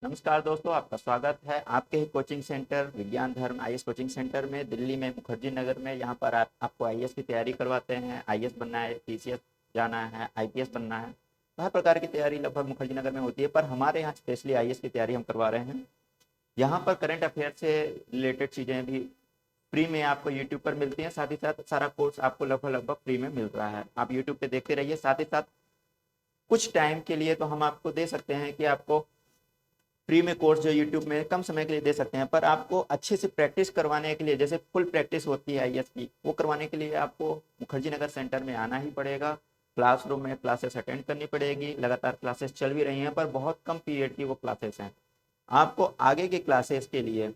नमस्कार दोस्तों, आपका स्वागत है आपके ही कोचिंग सेंटर विज्ञान धर्म आईएएस कोचिंग सेंटर में दिल्ली में मुखर्जी नगर में। यहाँ पर आपको आईएएस की तैयारी करवाते हैं। आईएएस बनना है, पीसीएस जाना है, आईपीएस बनना है, तो हर प्रकार की तैयारी लगभग मुखर्जी नगर में होती है। पर हमारे यहाँ स्पेशली आईएएस की तैयारी हम करवा रहे हैं। यहाँ पर करंट अफेयर से रिलेटेड चीज़ें भी फ्री में आपको यूट्यूब पर मिलती हैं। साथ ही साथ सारा कोर्स आपको लगभग लगभग फ्री में मिल रहा है। आप यूट्यूब पे देखते रहिए। साथ ही साथ कुछ टाइम के लिए तो हम आपको दे सकते हैं कि आपको फ्री में कोर्स जो यूट्यूब में कम समय के लिए दे सकते हैं, पर आपको अच्छे से प्रैक्टिस करवाने के लिए, जैसे फुल प्रैक्टिस होती है आईएएस की, वो करवाने के लिए आपको मुखर्जी नगर सेंटर में आना ही पड़ेगा। क्लासरूम में क्लासेस अटेंड करनी पड़ेगी। लगातार क्लासेस चल भी रही हैं, पर बहुत कम पीरियड की वो क्लासेस हैं। आपको आगे की क्लासेस के लिए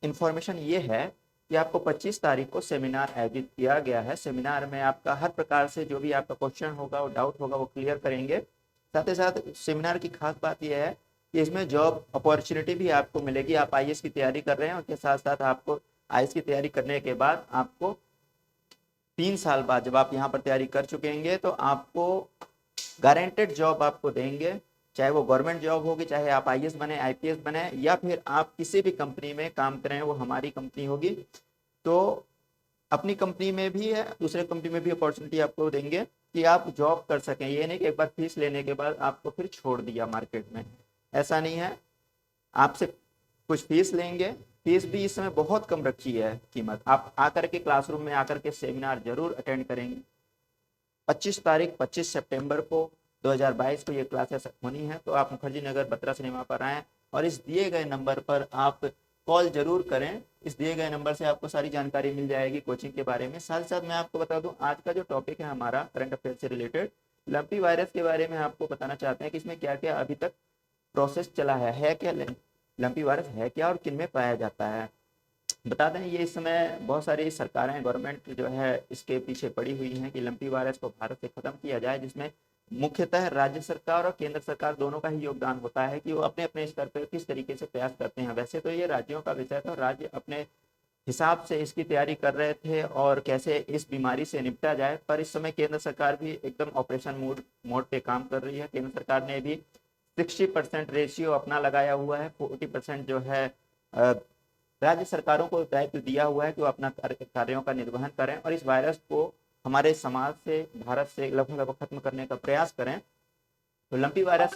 इंफॉर्मेशन ये है कि आपको 25 तारीख को सेमिनार आयोजित किया गया है। सेमिनार में आपका हर प्रकार से जो भी आपका क्वेश्चन होगा, वो डाउट होगा, वो क्लियर करेंगे। साथ ही साथ सेमिनार की खास बात यह है कि इसमें जॉब अपॉर्चुनिटी भी आपको मिलेगी। आप आईएएस की तैयारी कर रहे हैं, उसके साथ साथ आपको आईएएस की तैयारी करने के बाद आपको 3 साल बाद जब आप यहाँ पर तैयारी कर चुकेंगे तो आपको गारंटेड जॉब आपको देंगे। चाहे वो गवर्नमेंट जॉब होगी, चाहे आप आईएएस बने, आईपीएस बने, या फिर आप किसी भी कंपनी में काम करें, वो हमारी कंपनी होगी। तो अपनी कंपनी में भी है, दूसरे कंपनी में भी अपॉर्चुनिटी आपको देंगे कि आप जॉब कर सकें। ये नहीं कि एक बार फीस लेने के बाद आपको फिर छोड़ दिया मार्केट में, ऐसा नहीं है। आपसे कुछ फीस लेंगे। फीस भी इस समय बहुत कम रखी है कीमत। आप आकर के क्लासरूम में आकर के सेमिनार जरूर अटेंड करेंगे। 25 सितंबर को 2022 को ये क्लासेस होनी है। तो आप मुखर्जी नगर बत्रा सिनेमा पर आएँ और इस दिए गए नंबर पर आप कॉल जरूर करें। इस दिए गए नंबर से आपको सारी जानकारी मिल जाएगी कोचिंग के बारे में। साथ ही साथ मैं आपको बता दूं, आज का जो टॉपिक है हमारा करंट अफेयर से रिलेटेड, लंपी वायरस के बारे में आपको बताना चाहते हैं कि इसमें क्या क्या अभी तक प्रोसेस चला है क्या, लंपी वायरस है क्या और किन में पाया जाता है। बता दें, ये इस समय बहुत सारी सरकारें, गवर्नमेंट जो है इसके पीछे पड़ी हुई हैं कि लंपी वायरस को भारत से खत्म किया जाए, जिसमें मुख्यतः राज्य सरकार और केंद्र सरकार दोनों का ही योगदान होता है कि वो अपने अपने स्तर पर किस तरीके से प्रयास करते हैं। वैसे तो ये राज्यों का विषय था, राज्य अपने हिसाब से इसकी तैयारी कर रहे थे और कैसे इस बीमारी से निपटा जाए। पर इस समय केंद्र सरकार भी एकदम ऑपरेशन मोड पे काम कर रही है। केंद्र सरकार ने भी 60% रेशियो अपना लगाया हुआ है। 40% जो है राज्य सरकारों को दायित्व दिया हुआ है कि वो अपना कार्यों का निर्वहन करें और इस वायरस को हमारे समाज से, भारत से लगभग लगभग खत्म करने का प्रयास करें। तो लंपी वायरस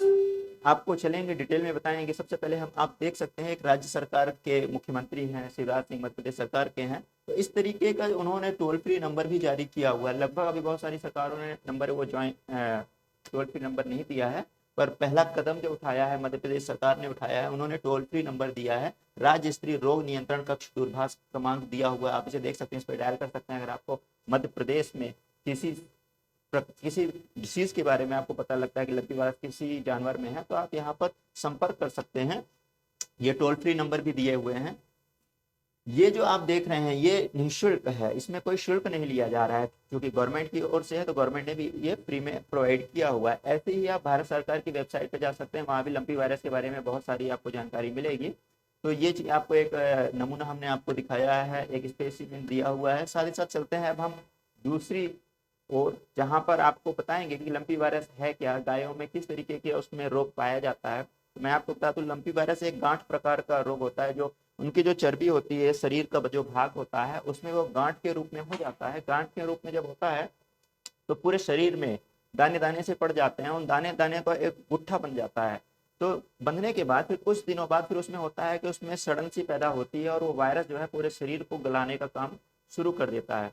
आपको चलेंगे डिटेल में बताएंगे। सबसे पहले हम आप देख सकते हैं, एक राज्य सरकार के मुख्यमंत्री हैं शिवराज सिंह, मध्य प्रदेश सरकार के हैं। तो इस तरीके का उन्होंने टोल फ्री नंबर भी जारी किया हुआ है। लगभग अभी बहुत सारी सरकारों ने नंबर वो ज्वाइन टोल फ्री नंबर नहीं दिया है, पर पहला कदम जो उठाया है मध्य प्रदेश सरकार ने उठाया है, उन्होंने टोल फ्री नंबर दिया है। राज्य स्तरीय रोग नियंत्रण कक्ष दूरभाष क्रमांक दिया हुआ है, आप इसे देख सकते हैं, इस पर डायल कर सकते हैं। अगर आपको मध्य प्रदेश में किसी किसी डिसीज के बारे में आपको पता लगता है कि लंपी वायरस किसी जानवर में है, तो आप यहाँ पर संपर्क कर सकते हैं। ये टोल फ्री नंबर भी दिए हुए हैं। ये जो आप देख रहे हैं ये निःशुल्क है, इसमें कोई शुल्क नहीं लिया जा रहा है, क्योंकि गवर्नमेंट की ओर से है तो गवर्नमेंट ने भी ये फ्री में प्रोवाइड किया हुआ है। ऐसे ही आप भारत सरकार की वेबसाइट पर जा सकते हैं, वहाँ भी लंपी वायरस के बारे में बहुत सारी आपको जानकारी मिलेगी। तो ये आपको एक नमूना हमने आपको दिखाया है, एक स्पेसिमेन दिया हुआ है। साथ ही साथ चलते हैं अब हम दूसरी और जहाँ पर आपको बताएंगे कि लंपी वायरस है क्या, गायों में किस तरीके के उसमें रोग पाया जाता है। तो मैं आपको बता दूं, लंपी वायरस एक गांठ प्रकार का रोग होता है। जो उनकी जो चर्बी होती है, शरीर का जो भाग होता है, उसमें वो गांठ के रूप में हो जाता है। गांठ के रूप में जब होता है तो पूरे शरीर में दाने दाने से पड़ जाते हैं, उन दाने दाने का एक गुट्ठा बन जाता है। तो बंधने के बाद फिर कुछ दिनों बाद फिर उसमें होता है कि उसमें सड़न सी पैदा होती है और वो वायरस जो है पूरे शरीर को गलाने का काम शुरू कर देता है।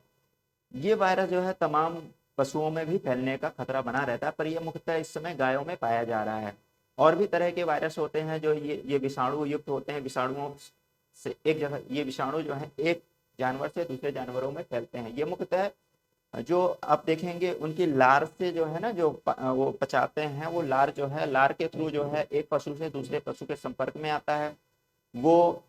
ये वायरस जो है तमाम पशुओं में भी फैलने का खतरा बना रहता है, पर यह मुख्यतः इस समय गायों में पाया जा रहा है। और भी तरह के वायरस होते हैं जो ये विषाणु युक्त होते हैं। विषाणुओं से एक जगह, ये विषाणु जो है एक जानवर से दूसरे जानवरों में फैलते हैं। ये मुख्यतः जो आप देखेंगे उनकी लार से जो है ना, जो वो पचाते हैं, वो लार जो है, लार के थ्रू जो है एक पशु से दूसरे पशु के संपर्क में आता है। वो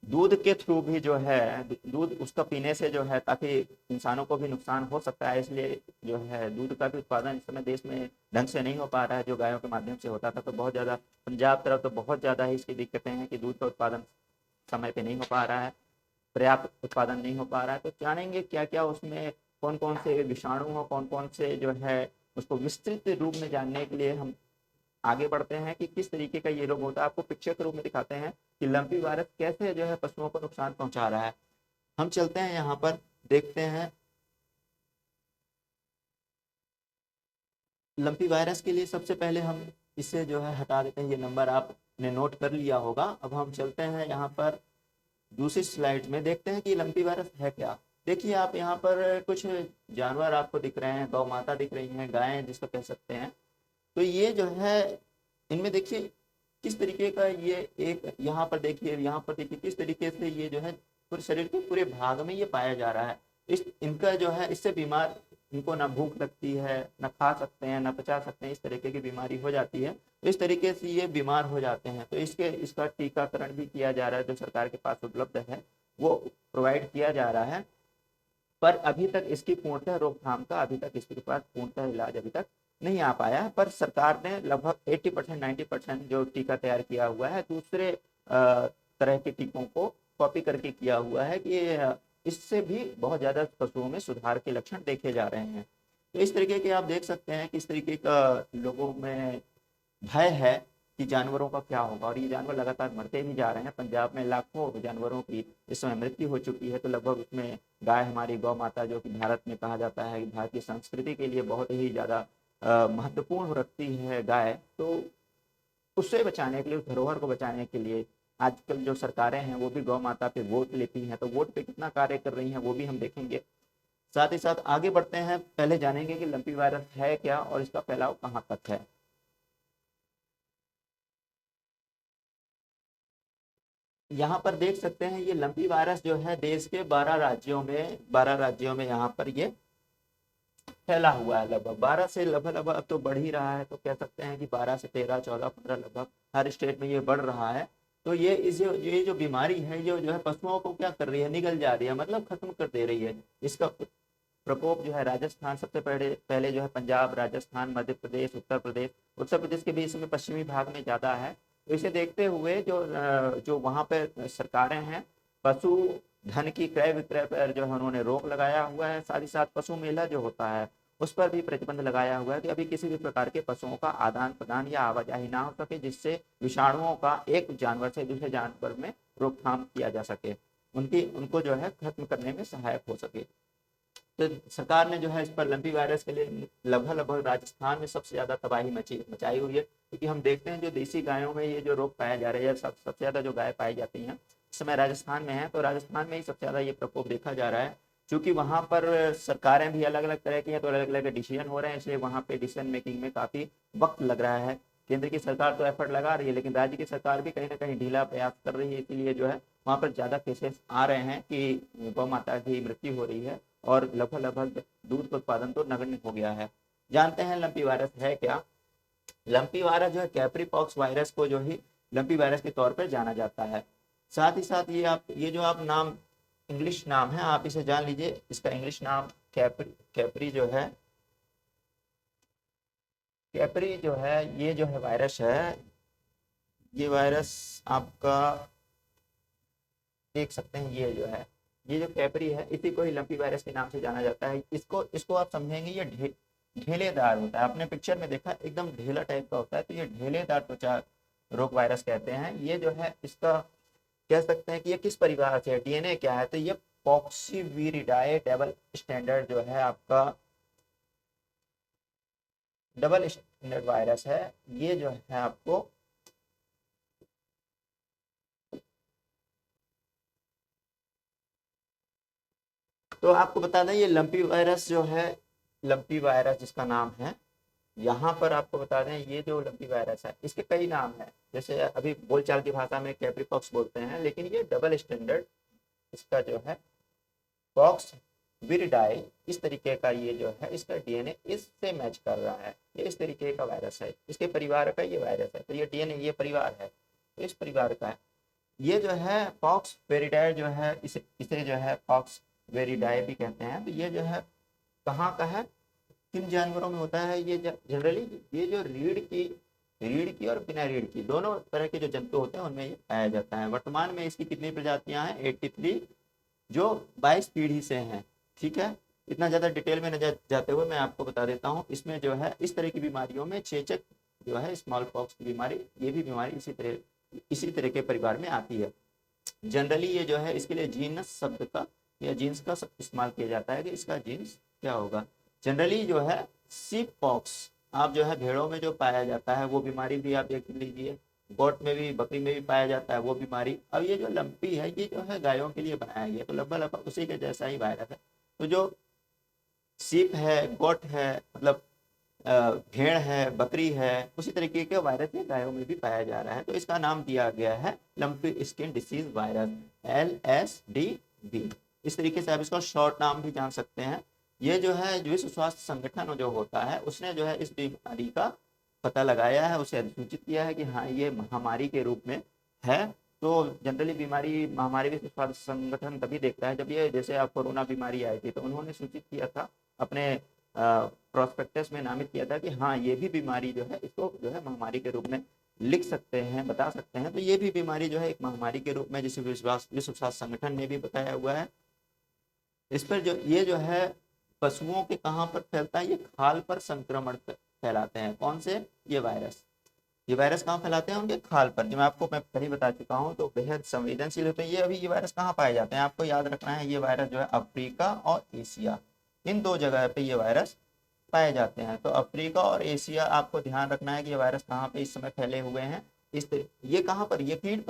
दूध के थ्रू भी जो है, दूध उसका पीने से जो है, ताकि इंसानों को भी नुकसान हो सकता है, इसलिए जो है दूध का भी उत्पादन इस समय देश में ढंग से नहीं हो पा रहा है। जो गायों के माध्यम से होता था, तो बहुत ज़्यादा पंजाब तरफ तो बहुत ज़्यादा ही इसकी दिक्कतें हैं कि दूध का उत्पादन समय पे नहीं हो पा रहा है, पर्याप्त उत्पादन नहीं हो पा रहा है। तो जानेंगे क्या क्या उसमें कौन कौन से विषाणु हो, कौन कौन से जो है, उसको विस्तृत रूप में जानने के लिए हम आगे बढ़ते हैं कि किस तरीके का ये रोग होता है। आपको पिक्चर के रूप में दिखाते हैं कि लंपी वायरस कैसे जो है पशुओं को नुकसान पहुंचा रहा है। हम चलते हैं यहाँ पर, देखते हैं लंपी वायरस के लिए। सबसे पहले हम इसे जो है हटा देते हैं, ये नंबर आपने नोट कर लिया होगा। अब हम चलते हैं यहाँ पर दूसरी स्लाइड में, देखते हैं कि लंपी वायरस है क्या। देखिए आप यहाँ पर कुछ जानवर आपको दिख रहे हैं, गौ माता दिख रही हैं, गायें जिसको कह सकते हैं। तो ये जो है इनमें देखिए किस तरीके का ये एक, यहाँ पर देखिए, यहाँ पर देखिए किस तरीके से ये जो है पूरे शरीर के पूरे भाग में ये पाया जा रहा है। इस इनका जो है इससे बीमार, इनको ना भूख लगती है, ना खा सकते हैं, ना पचा सकते हैं, इस तरीके की बीमारी हो जाती है। तो इस तरीके से ये बीमार हो जाते हैं। तो इसका टीकाकरण भी किया जा रहा है, जो सरकार के पास उपलब्ध है वो प्रोवाइड किया जा रहा है। पर अभी तक इसकी पूर्णतः रोकथाम का, अभी तक इसके पास पूर्णतः इलाज अभी तक नहीं आ पाया है। पर सरकार ने लगभग 80% 90% जो टीका तैयार किया हुआ है दूसरे तरह के टीकों को कॉपी करके किया हुआ है कि इससे भी बहुत ज़्यादा पशुओं में सुधार के लक्षण देखे जा रहे हैं। तो इस तरीके के आप देख सकते हैं कि इस तरीके का लोगों में भय है कि जानवरों का क्या होगा, और ये जानवर लगातार मरते भी जा रहे हैं। पंजाब में लाखों जानवरों की इस समय मृत्यु हो चुकी है। तो लगभग उसमें गाय, हमारी गौ माता, जो कि भारत में कहा जाता है कि भारतीय संस्कृति के लिए बहुत ही ज़्यादा महत्वपूर्ण रखती है गाय, तो उससे बचाने के लिए, उस धरोहर को बचाने के लिए आजकल जो सरकारें हैं वो भी गौ माता पे वोट लेती हैं। तो वोट पे कितना कार्य कर रही हैं वो भी हम देखेंगे। साथ ही साथ आगे बढ़ते हैं, पहले जानेंगे कि लंपी वायरस है क्या और इसका फैलाव कहाँ तक है। यहाँ पर देख सकते हैं ये लंपी वायरस जो है देश के 12 राज्यों में यहाँ पर ये फैला हुआ है। लगभग 12 से लगभग अब तो बढ़ ही रहा है। तो कह सकते हैं कि 12 से 13, 14, 15 लगभग हर स्टेट में ये बढ़ रहा है। तो ये जो बीमारी है जो है पशुओं को क्या कर रही है, निगल जा रही है, मतलब खत्म कर दे रही है। इसका प्रकोप जो है राजस्थान सबसे पहले पहले जो है पंजाब, राजस्थान, मध्य प्रदेश, उत्तर प्रदेश के बीच में पश्चिमी भाग में ज़्यादा है। तो इसे देखते हुए जो वहाँ पे सरकारें हैं, पशु धन की क्रय विक्रय पर जो है उन्होंने रोक लगाया हुआ है। साथ ही साथ पशु मेला जो होता है उस पर भी प्रतिबंध लगाया हुआ है कि अभी किसी भी प्रकार के पशुओं का आदान प्रदान या आवाजाही ना हो सके, जिससे विषाणुओं का एक जानवर से दूसरे जानवर में रोकथाम किया जा सके, उनको जो है खत्म करने में सहायक हो सके। तो सरकार ने जो है इस पर लंपी वायरस के लिए लगभग राजस्थान में सबसे ज़्यादा तबाही मचाई हुई है। क्योंकि हम देखते हैं जो देसी गायों में ये जो रोग पाया जा रहा है, सबसे ज़्यादा जो गाय पाई जाती हैं इस समय राजस्थान में है। तो राजस्थान में ही सबसे ज़्यादा ये प्रकोप देखा जा रहा है। क्योंकि वहाँ पर सरकारें भी अलग अलग तरह की हैं, तो अलग अलग डिसीजन हो रहे हैं, इसलिए वहाँ पे डिसीजन मेकिंग में काफ़ी वक्त लग रहा है। केंद्र की सरकार तो एफर्ट लगा रही है, लेकिन राज्य की सरकार भी कहीं ना कहीं ढीला प्रयास कर रही है। इसीलिए जो है वहाँ पर ज़्यादा केसेस आ रहे हैं कि गौ माता की मृत्यु हो रही है, और लगभग दूध का उत्पादन तो नगण्य हो गया है। जानते हैं लंपी वायरस है क्या। लंपी वायरस जो है कैप्री पॉक्स वायरस को जो ही लंपी वायरस के तौर पर जाना जाता है। साथ ही साथ ये जो आप नाम, इंग्लिश नाम है, आप इसे जान लीजिए। इसका इंग्लिश नाम कैप्री जो है, कैप्री जो है ये जो है वायरस है, ये वायरस आपका देख सकते हैं। ये जो है, ये जो कैप्री है इसी को ही लंपी वायरस के नाम से जाना जाता है। इसको आप समझेंगे ये ढेलेदार होता है। आपने पिक्चर में देखा एकदम ढेला टाइप का होता है, तो ये ढेलेदार त्वचा रोग वायरस कहते हैं। ये जो है इसका कह सकते हैं कि ये किस परिवार से है, डीएनए क्या है, तो ये पॉक्सीवीरिडाए डबल स्टैंडर्ड जो है आपका डबल स्टैंडर्ड वायरस है। ये जो है आपको तो आपको बता दें ये लंपी वायरस जो है, लंपी वायरस जिसका नाम है, यहाँ पर आपको बता दें ये जो लंपी वायरस है इसके कई नाम है। जैसे अभी बोलचाल की भाषा में कैप्रीपॉक्स बोलते हैं, लेकिन ये डबल स्टैंडर्ड इसका जो है पॉक्स विरिडाई, इस तरीके का ये जो है इसका डीएनए इससे मैच कर रहा है। ये इस तरीके का वायरस है, इसके परिवार का ये वायरस है। तो ये डीएनए ये परिवार है, तो इस परिवार का है। ये जो है पॉक्स वेरिडाई जो है, इसे जो है पॉक्स वेरिडाई भी कहते हैं। तो ये जो है कहाँ का है, किन जानवरों में होता है ये जनरली, ये जो रीढ़ की और बिना रीढ़ की दोनों तरह के जो जंतु होते हैं उनमें ये पाया जाता है। वर्तमान में इसकी कितनी प्रजातियां हैं, 83, जो 22 पीढ़ी से हैं। ठीक है, इतना ज़्यादा डिटेल में न जाते हुए मैं आपको बता देता हूँ। इसमें जो है इस तरह की बीमारियों में चेचक जो है स्मॉल पॉक्स की बीमारी, ये भी बीमारी इसी तरह के परिवार में आती है। जनरली ये जो है इसके लिए जीनस शब्द का या जीन्स का इस्तेमाल किया जाता है कि इसका जीन्स क्या होगा। जनरली जो है सीप पॉक्स आप जो है भेड़ों में जो पाया जाता है वो बीमारी भी आप देख लीजिए, गोट में भी, बकरी में भी पाया जाता है वो बीमारी। अब ये जो लंपी है ये जो है गायों के लिए बनाया गया, तो लगभग उसी के जैसा ही वायरस है। तो जो सीप है, गोट है, मतलब भेड़ है, बकरी है, उसी तरीके के वायरस ये गायों में भी पाया जा रहा है। तो इसका नाम दिया गया है lumpy skin disease virus, LSDV। इस तरीके से आप इसका शॉर्ट नाम भी जान सकते हैं। ये जो है विश्व स्वास्थ्य संगठन जो होता है उसने जो है इस बीमारी का पता लगाया है, उसे अधिसूचित किया है कि हाँ ये महामारी के रूप में है। तो जनरली बीमारी महामारी विश्व स्वास्थ्य संगठन तभी देखता है जब ये, जैसे आप कोरोना बीमारी आई थी तो उन्होंने सूचित किया था अपने प्रोस्पेक्टस में नामित किया था कि हाँ ये भी बीमारी जो है इसको जो है महामारी के रूप में लिख सकते हैं, बता सकते हैं। तो ये भी बीमारी जो है एक महामारी के रूप में जिसे विश्व स्वास्थ्य संगठन ने भी बताया हुआ है। इस पर जो ये जो है पशुओं के कहाँ पर फैलता है, ये खाल पर संक्रमण फैलाते हैं। कौन से? ये वायरस कहाँ फैलाते हैं? उनके खाल पर, जो मैं आपको पहले बता चुका हूँ। तो बेहद संवेदनशील होते हैं ये। अभी ये वायरस कहाँ पाए जाते हैं आपको याद रखना है, ये वायरस जो है अफ्रीका और एशिया, इन दो जगह पे ये वायरस पाए जाते हैं। तो अफ्रीका और एशिया आपको ध्यान रखना है कि ये वायरस कहाँ पे इस समय फैले हुए हैं। ये कहाँ पर? ये कीट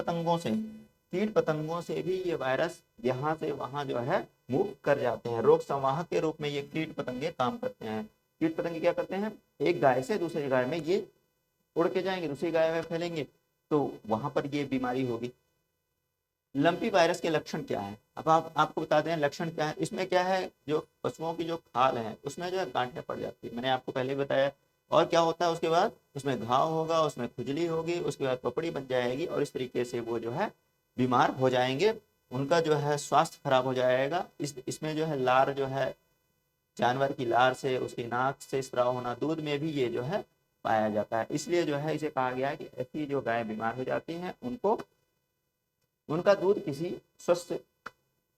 पतंगों से भी ये वायरस यहाँ से वहाँ जो है मूव कर जाते हैं। रोग संवाहक के रूप में ये कीट पतंगे काम करते हैं। कीट पतंगे क्या करते हैं? एक गाय से दूसरी गाय में ये उड़ के जाएंगे, दूसरी गाय में फैलेंगे, तो वहां पर ये बीमारी होगी। लंपी वायरस के लक्षण क्या है? अब आपको बता दें लक्षण क्या है। इसमें क्या है, जो पशुओं की जो खाल है उसमें जो है गांठें पड़ जाती है, मैंने आपको पहले बताया। और क्या होता है उसके बाद? उसमें घाव होगा, उसमें खुजली होगी, उसके बाद पपड़ी बन जाएगी और इस तरीके से वो जो है बीमार हो जाएंगे, उनका जो है स्वास्थ्य खराब हो जाएगा। इसमें जो है लार जो है जानवर की लार से, उसकी नाक से स्त्राव होना, दूध में भी ये जो है पाया जाता है। इसलिए जो है इसे कहा गया है कि ऐसी जो गाय बीमार हो जाती हैं उनको उनका दूध किसी स्वस्थ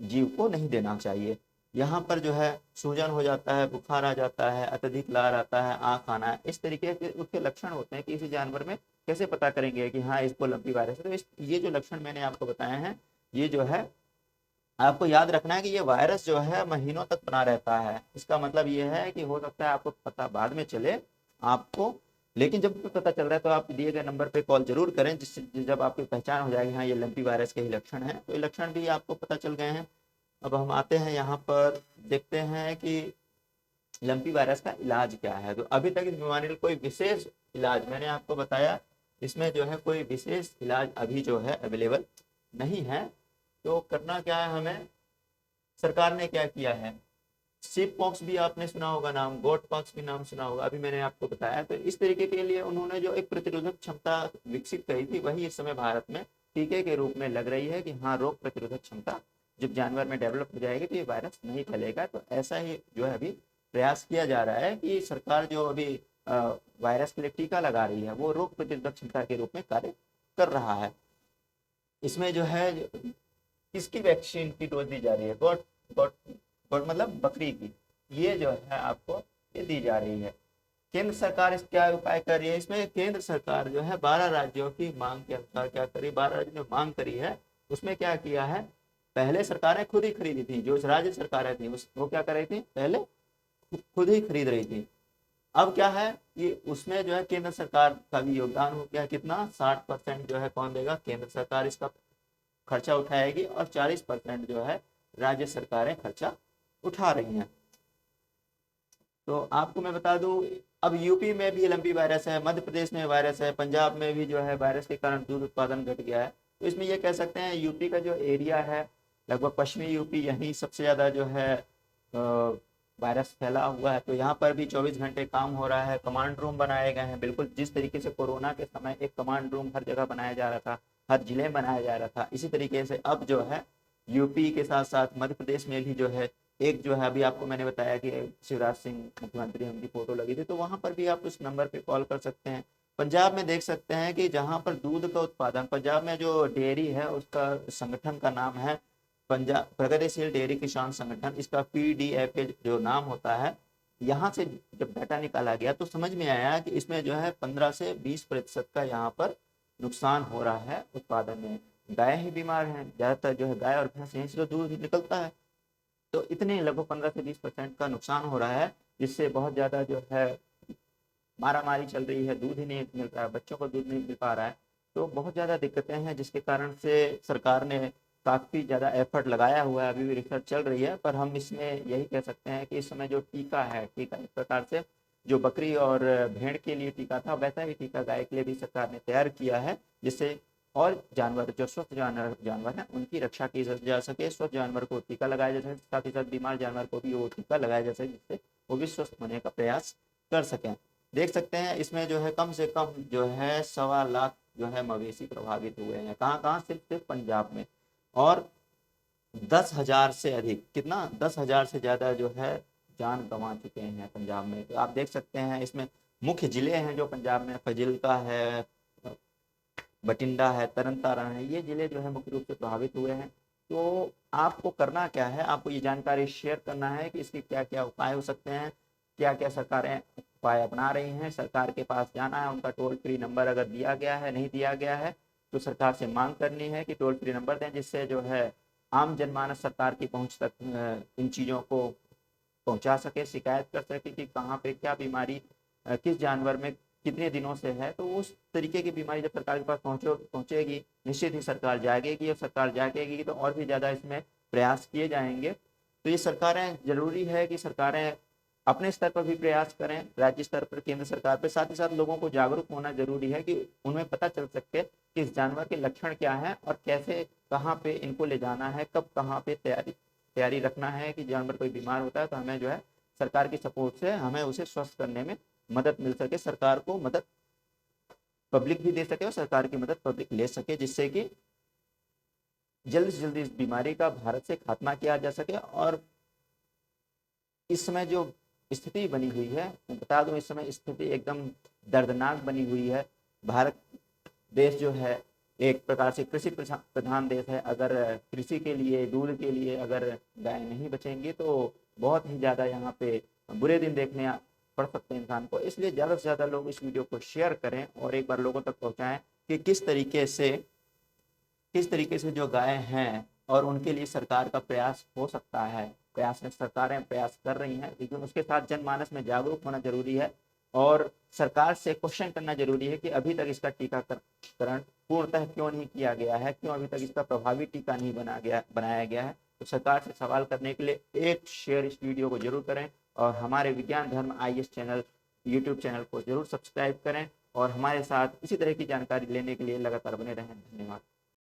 जीव को नहीं देना चाहिए। यहाँ पर जो है सूजन हो जाता है, बुखार आ जाता है, अत्यधिक लार आता है, आँख आना है, इस तरीके के उसके लक्षण होते हैं कि इसी जानवर में कैसे पता करेंगे कि हाँ इसको लंपी वायरस है। तो ये जो लक्षण मैंने आपको बताए हैं, ये जो है आपको याद रखना है कि ये वायरस जो है महीनों तक बना रहता है। इसका मतलब ये है कि हो सकता है आपको पता बाद में चले आपको, लेकिन जब भी पता चल रहा है तो आप दिए गए नंबर पे कॉल जरूर करें, जिससे जब आपकी पहचान हो जाएगी हाँ ये लंपी वायरस के ही लक्षण हैं। तो ये लक्षण भी आपको पता चल गए हैं। अब हम आते हैं यहाँ पर, देखते हैं कि लंपी वायरस का इलाज क्या है। तो अभी तक इस बीमारी का कोई विशेष इलाज मैंने आपको बताया, इसमें जो है कोई विशेष इलाज अभी जो है अवेलेबल नहीं है। तो करना क्या है हमें, सरकार ने क्या किया है, सीप पॉक्स भी आपने सुना होगा नाम, गोट पॉक्स भी नाम सुना होगा, अभी मैंने आपको बताया। तो इस तरीके के लिए उन्होंने जो एक प्रतिरोधक क्षमता विकसित करी थी, वही इस समय भारत में टीके के रूप में लग रही है कि हाँ रोग प्रतिरोधक क्षमता जब जानवर में डेवलप हो जाएगी तो ये वायरस नहीं फैलेगा। तो ऐसा ही जो है अभी प्रयास किया जा रहा है कि सरकार जो अभी वायरस के लिए टीका लगा रही है वो रोग प्रतिरोधक क्षमता के रूप में कार्य कर रहा है। इसमें जो है किसकी वैक्सीन की डोज दी जा रही है? गोट गोट गोट मतलब बकरी की, ये जो है आपको ये दी जा रही है। केंद्र सरकार इस क्या उपाय कर रही है? इसमें केंद्र सरकार जो है 12 राज्यों की मांग के अनुसार क्या करी, 12 राज्यों ने मांग करी है, उसमें क्या किया है, पहले सरकारें खुद ही खरीदी थी, जो राज्य सरकारें थी वो क्या कर रही थी, पहले खुद ही खरीद रही थी। अब क्या है कि उसमें जो है केंद्र सरकार का भी योगदान हो गया। कितना? 60% जो है कौन देगा? केंद्र सरकार इसका खर्चा उठाएगी और 40% जो है राज्य सरकारें खर्चा उठा रही हैं। तो आपको मैं बता दूं, अब यूपी में भी लंपी वायरस है, मध्य प्रदेश में वायरस है, पंजाब में भी जो है वायरस के कारण दूध उत्पादन घट गया है। तो इसमें ये कह सकते हैं यूपी का जो एरिया है, लगभग पश्चिमी यूपी, यहीं सबसे ज़्यादा जो है वायरस फैला हुआ है। तो यहाँ पर भी 24 घंटे काम हो रहा है, कमांड रूम बनाए गए हैं। बिल्कुल जिस तरीके से कोरोना के समय एक कमांड रूम हर जगह बनाया जा रहा था, हर जिले में बनाया जा रहा था, इसी तरीके से अब जो है यूपी के साथ साथ मध्य प्रदेश में भी जो है एक जो है, अभी आपको मैंने बताया कि शिवराज सिंह मुख्यमंत्री उनकी फोटो लगी थी, तो वहां पर भी आप उस नंबर पे कॉल कर सकते हैं। पंजाब में देख सकते हैं कि जहां पर दूध का उत्पादन, पंजाब में जो डेयरी है उसका संगठन का नाम है पंजाब प्रगतिशील डेयरी किसान संगठन, इसका PDFA जो नाम होता है यहाँ से जब डाटा निकाला गया तो समझ में आया कि इसमें जो है 15 से 20% का यहाँ पर नुकसान हो रहा है उत्पादन में। गाय ही बीमार है, ज़्यादातर जो है गाय और भैंस यहीं से तो दूध निकलता है, तो इतने लगभग 15 से 20% का नुकसान हो रहा है, जिससे बहुत ज़्यादा जो है मारामारी चल रही है, दूध ही नहीं मिल रहा है, बच्चों को दूध नहीं मिल पा रहा है। तो बहुत ज़्यादा दिक्कतें हैं, जिसके कारण से सरकार ने काफ़ी ज़्यादा एफर्ट लगाया हुआ है, अभी भी रिसर्च चल रही है। पर हम इसमें यही कह सकते हैं कि इस समय जो टीका है, टीका एक प्रकार से जो बकरी और भेड़ के लिए टीका था, वैसा ही टीका गाय के लिए भी सरकार ने तैयार किया है, जिससे और जानवर जो स्वस्थ जानवर हैं उनकी रक्षा की जा सके, स्वस्थ जानवर को टीका लगाया जा सके, साथ ही साथ बीमार जानवर को भी वो टीका लगाया जा सके, जिससे वो भी स्वस्थ होने का प्रयास कर सकें। देख सकते हैं इसमें जो है कम से कम जो है 1.25 लाख जो है मवेशी प्रभावित हुए हैं। कहाँ कहाँ? सिर्फ पंजाब में। और 10,000 से अधिक, कितना, 10,000 से ज़्यादा जो है जान गंवा चुके हैं पंजाब में। तो आप देख सकते हैं इसमें मुख्य ज़िले हैं जो पंजाब में, फजिल्का है, बठिंडा है, तरन तारण है, ये ज़िले जो है मुख्य रूप से प्रभावित हुए हैं। तो आपको करना क्या है, आपको ये जानकारी शेयर करना है कि इसके क्या क्या उपाय हो सकते हैं, क्या क्या सरकारें उपाय अपना रही हैं। सरकार के पास जाना है, उनका टोल फ्री नंबर अगर दिया गया है, नहीं दिया गया है, तो सरकार से मांग करनी है कि टोल फ्री नंबर दें, जिससे जो है आम जनमानस सरकार की पहुंच तक इन चीज़ों को पहुंचा सके, शिकायत कर सके कि कहाँ पे क्या बीमारी किस जानवर में कितने दिनों से है। तो उस तरीके की बीमारी जब सरकार के पास पहुंचेगी, निश्चित ही सरकार जागेगी, और सरकार जागेगी तो और भी ज़्यादा इसमें प्रयास किए जाएंगे। तो ये सरकारें, ज़रूरी है कि सरकारें अपने स्तर पर भी प्रयास करें, राज्य स्तर पर, केंद्र सरकार पर, साथ ही साथ लोगों को जागरूक होना जरूरी है कि उन्हें पता चल सके कि इस जानवर के लक्षण क्या है और कैसे, कहाँ पे इनको ले जाना है, कब कहाँ पे तैयारी रखना है कि जानवर कोई बीमार होता है तो हमें जो है सरकार की सपोर्ट से हमें उसे स्वस्थ करने में मदद मिल सके, सरकार को मदद पब्लिक भी दे सके और सरकार की मदद पब्लिक ले सके, जिससे कि जल्द से जल्द इस बीमारी का भारत से खात्मा किया जा सके। और इस समय जो स्थिति बनी हुई है, मैं बता दूं, इस समय स्थिति एकदम दर्दनाक बनी हुई है। भारत देश जो है एक प्रकार से कृषि प्रधान देश है। अगर कृषि के लिए, दूध के लिए अगर गाय नहीं बचेंगी तो बहुत ही ज़्यादा यहाँ पे बुरे दिन देखने पड़ सकते हैं इंसान को। इसलिए ज़्यादा से ज़्यादा लोग इस वीडियो को शेयर करें और एक बार लोगों तक पहुँचाएँ कि किस तरीके से जो गाय हैं और उनके लिए सरकार का प्रयास हो सकता है। प्रयास में सरकारें प्रयास कर रही हैं, लेकिन उसके साथ जनमानस में जागरूक होना जरूरी है और सरकार से क्वेश्चन करना जरूरी है कि अभी तक इसका टीकाकरण पूर्णतः क्यों नहीं किया गया है, क्यों अभी तक इसका प्रभावी टीका नहीं बनाया गया है। तो सरकार से सवाल करने के लिए एक शेयर इस वीडियो को जरूर करें और हमारे विज्ञान धर्म IAS चैनल यूट्यूब चैनल को जरूर सब्सक्राइब करें और हमारे साथ इसी तरह की जानकारी लेने के लिए लगातार बने रहें। धन्यवाद।